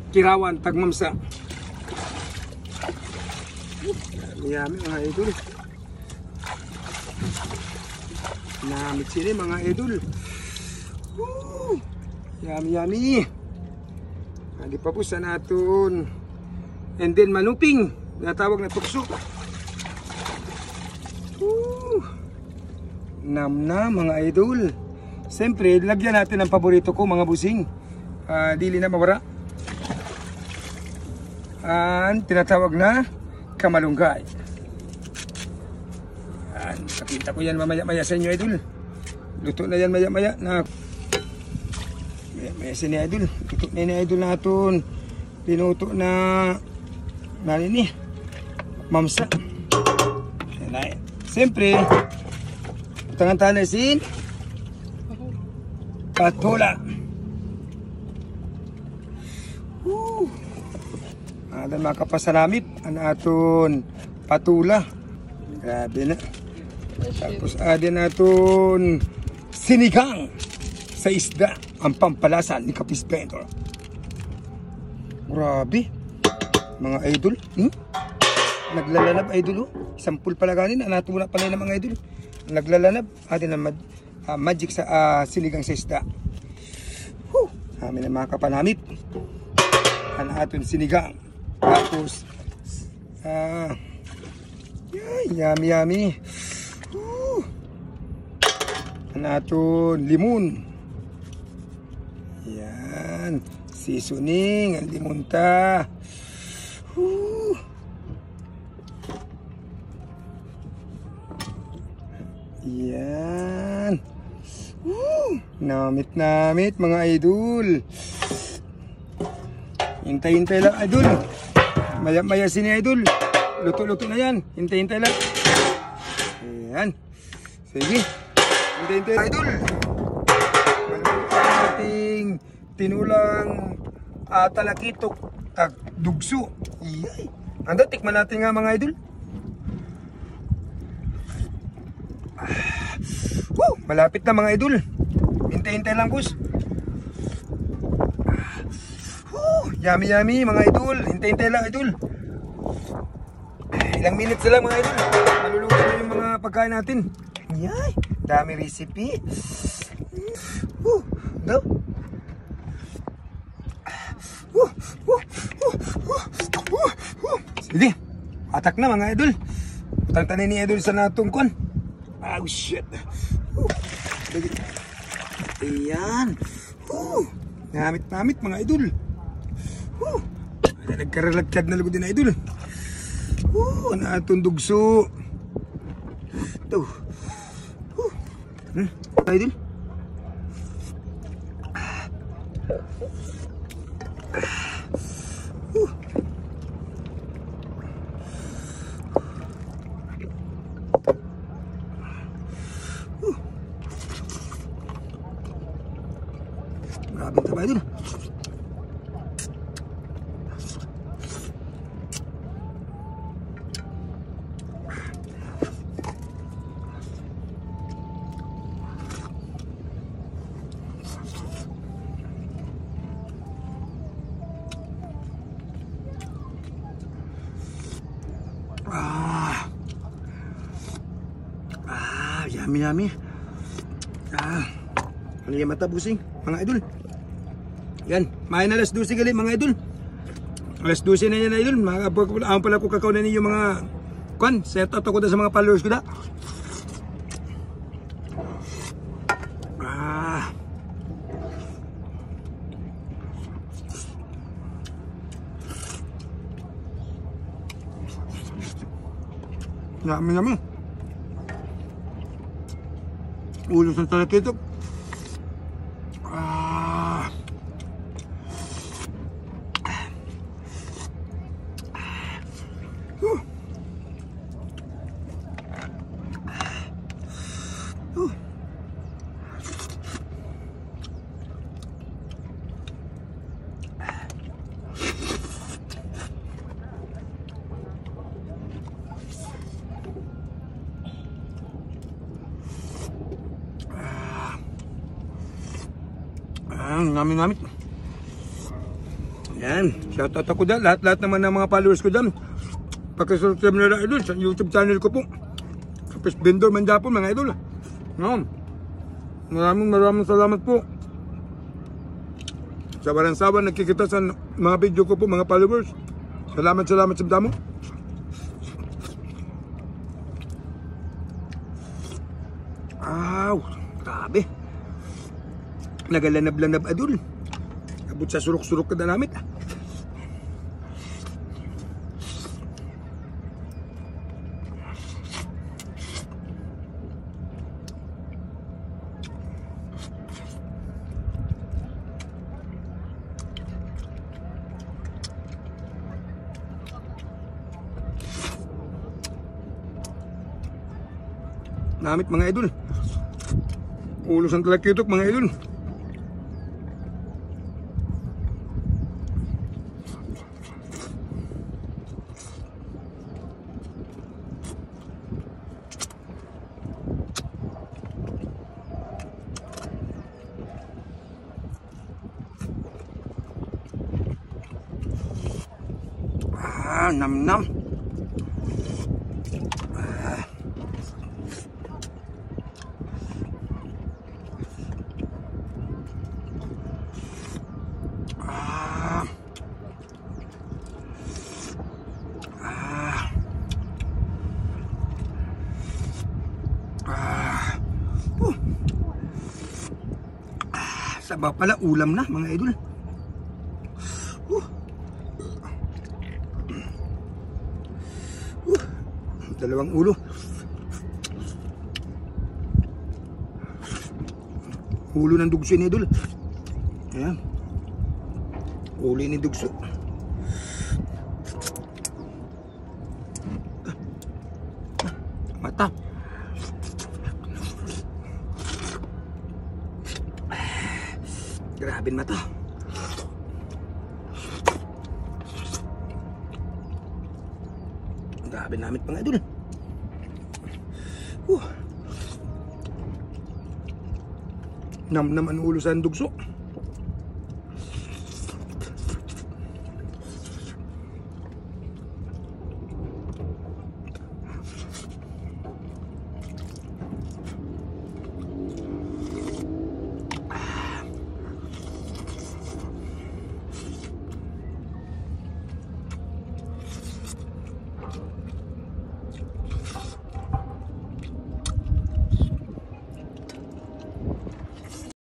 Kirawan, Tagmamsa. Yummy mga idol. Namit sila mga idol. Yummy yummy. Lagi pa po sa naton. And then manuping, natawag na tukso. Nam mga idol. Siyempre, lagyan natin ang paborito ko mga busing. Dili na mawara. Ang tinatawag na kamalunggay. Pakita ko yan mamaya-maya sa inyo idol. Luto na yan maya-maya na. Maya-maya sa inyo idol. Luto na yan idol natin. Pinuto na nalini. Mamsa. Siyempre, tangan tanasin patula. Adan makapasalamit ang aton patula. Grabe na. Tapos adin aton sinigang sa isda ang pampalasan ni Kapis Pedro. Grabe. Mga idol. Naglalanab idol. Sampul pala ganin. Natuna pala ng mga idol. Naglalanab. Adin ang magic sa sinigang sa isda. Amin ang mga kapanamit. Ang aton sinigang. Tapos yummy yummy. Ang aton limon. Yan. Seasoning. Ang limon ta. Yan. Namit mga idol. Hintay-hintay lang idol. Maya-maya sini idol. Luto-luto na yan. Hintay-hintay lang. Ayan. Sige. Hintay-hintay idol. Maluto ang ating tinulang talakitok dugso. Iyay. Ando, tikman natin nga mga idol. Malapit na mga idol. Hintay-hintay lang boss. Yummy yummy mga idol. Hintay-hintay lang idol. Ilang minutes lang mga idol. Maluluto na yung mga pagkain natin. Yay, dami recipe. Daw. Sige. Atak na mga idol. Tantanin ni idol sa natungkon. Oh shit. Ayan. Namit mga idol. Nagkaralagkad na lugod din na idol. Natong dugso. Ito. Idol. Grabe ito ba idol? Yummy yummy. Ano yung mata busing mga idol. Yan, main alas 12 gali mga idol. Alas 12 na yan idol. Ang pala ko kakao na ninyo mga kwan. Set out ako na sa mga followers ko na. Yummy yummy. Ulo sa talakitok. Namit. Yan, shoutout ako dyan. Lahat naman ng mga followers ko dyan. Pagkasubscribe na idol sa YouTube channel ko po. Sa Fish Vendor Manjapon mga idol. No. Maraming salamat po. Sabaran-saban nagkikita sa mga video ko po mga followers. Salamat sa damo. Grabe. Nagalanab-lanab idol. Abot sa surok-surok kada namit. Namit mga idol. Ulos ang talakitok mga idol. Nam-nam. Sabaw pala, ulam na mga idol. Dalawang ulo. Ulo ng dugso ni idol. Ayan. Ulo ni dugso. Mata. Grabe mata. Grabe namit mga idol. Nam naman ulo sa dugso.